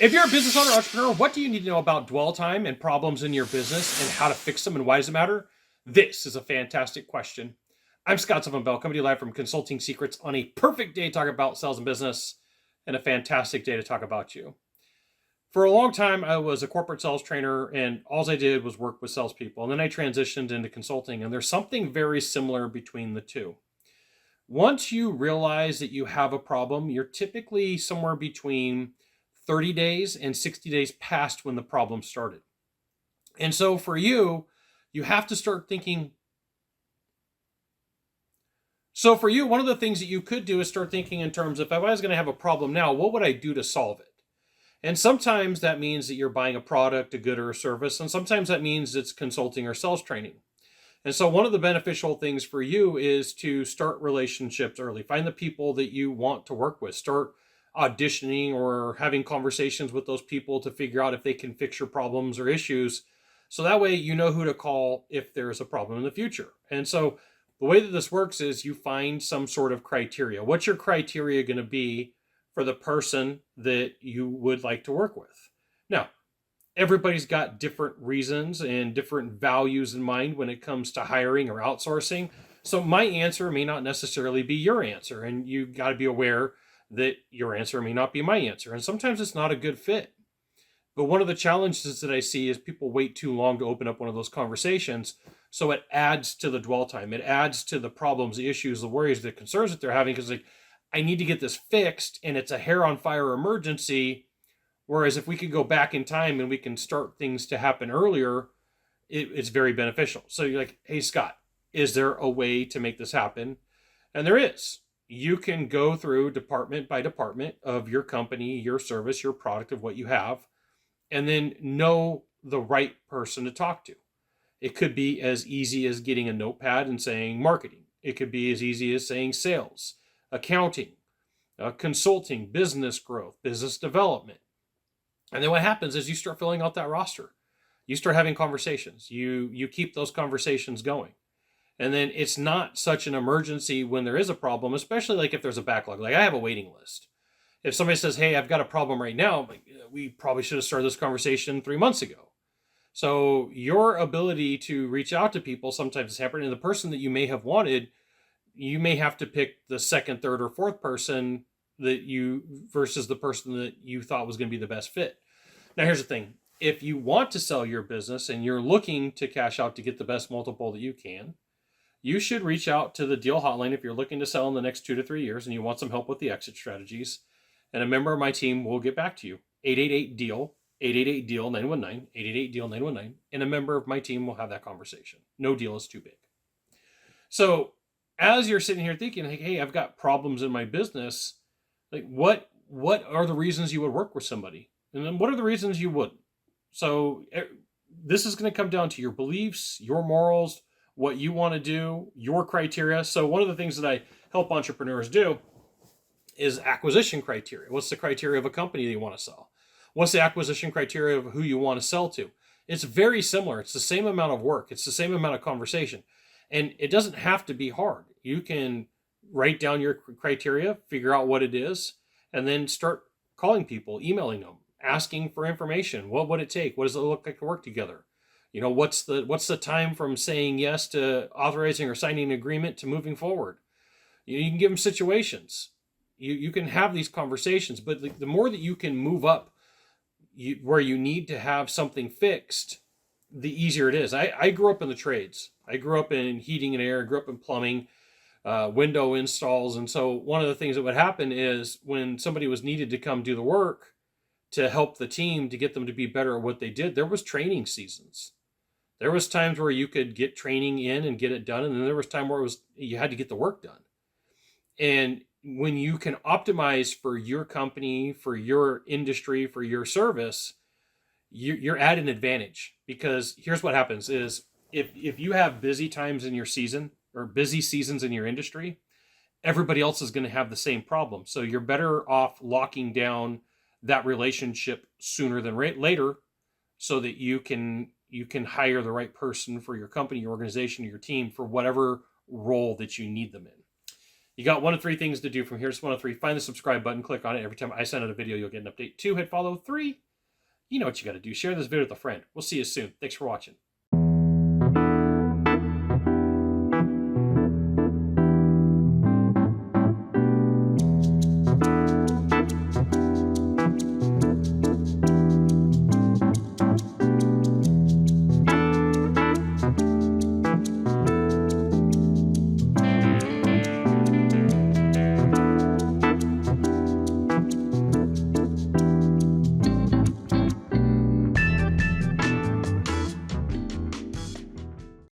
If you're a business owner or entrepreneur, what do you need to know about dwell time and problems in your business and how to fix them and why does it matter? This is a fantastic question. I'm Scott Sylvan coming to you live from Consulting Secrets on a perfect day to talk about sales and business and a fantastic day to talk about you. For a long time, I was a corporate sales trainer and all I did was work with salespeople. And then I transitioned into consulting, and there's something very similar between the two. Once you realize that you have a problem, you're typically somewhere between 30 days and 60 days past when the problem started. And so for you, you have to start thinking. So for you, one of the things that you could do is start thinking in terms of, if I was going to have a problem now, what would I do to solve it? And sometimes that means that you're buying a product, a good, or a service. And sometimes that means it's consulting or sales training. And so one of the beneficial things for you is to start relationships early. Find the people that you want to work with. Start auditioning or having conversations with those people to figure out if they can fix your problems or issues. So that way you know who to call if there's a problem in the future. And so the way that this works is you find some sort of criteria. What's your criteria going to be for the person that you would like to work with? Now, everybody's got different reasons and different values in mind when it comes to hiring or outsourcing. So my answer may not necessarily be your answer, and you got to be aware that your answer may not be my answer. And sometimes it's not a good fit. But one of the challenges that I see is people wait too long to open up one of those conversations. So it adds to the dwell time. It adds to the problems, the issues, the worries, the concerns that they're having, because like, I need to get this fixed and it's a hair on fire emergency. Whereas if we could go back in time and we can start things to happen earlier, it's very beneficial. So you're like, hey, Scott, is there a way to make this happen? And there is. You can go through department by department of your company, your service, your product, of what you have, and then know the right person to talk to. It could be as easy as getting a notepad and saying marketing. It could be as easy as saying sales, accounting, consulting, business growth, business development. And then what happens is you start filling out that roster. You start having conversations. You keep those conversations going. And then it's not such an emergency when there is a problem, especially like if there's a backlog. Like I have a waiting list. If somebody says, hey, I've got a problem right now, we probably should have started this conversation 3 months ago. So your ability to reach out to people sometimes is hampered. And the person that you may have wanted, you may have to pick the second, third, or fourth person that you versus the person that you thought was going to be the best fit. Now, here's the thing. If you want to sell your business and you're looking to cash out to get the best multiple that you can, you should reach out to the deal hotline if you're looking to sell in the next 2 to 3 years and you want some help with the exit strategies. And a member of my team will get back to you. 888-DEAL, 888-DEAL 919, 888-DEAL 919, and a member of my team will have that conversation. No deal is too big. So as you're sitting here thinking, like, hey, I've got problems in my business, like what are the reasons you would work with somebody? And then what are the reasons you wouldn't? So this is going to come down to your beliefs, your morals, what you want to do, your criteria. So one of the things that I help entrepreneurs do is acquisition criteria. What's the criteria of a company that you want to sell? What's the acquisition criteria of who you want to sell to? It's very similar. It's the same amount of work. It's the same amount of conversation. And it doesn't have to be hard. You can write down your criteria, figure out what it is, and then start calling people, emailing them, asking for information. What would it take? What does it look like to work together? You know, what's the time from saying yes to authorizing or signing an agreement to moving forward? You can give them situations. You can have these conversations, but the more that you can move up where you need to have something fixed, the easier it is. I grew up in the trades. I grew up in heating and air, grew up in plumbing, window installs. And so one of the things that would happen is when somebody was needed to come do the work to help the team to get them to be better at what they did, there was training seasons. There was times where you could get training in and get it done. And then there was time where you had to get the work done. And when you can optimize for your company, for your industry, for your service, you're at an advantage. Because here's what happens is if you have busy times in your season or busy seasons in your industry, everybody else is going to have the same problem. So you're better off locking down that relationship sooner than later so that you can hire the right person for your company, your organization, your team for whatever role that you need them in. You got one of three things to do from here. Just one of three. Find the subscribe button, click on it. Every time I send out a video, you'll get an update. 2, hit follow. 3, you know what you got to do. Share this video with a friend. We'll see you soon. Thanks for watching.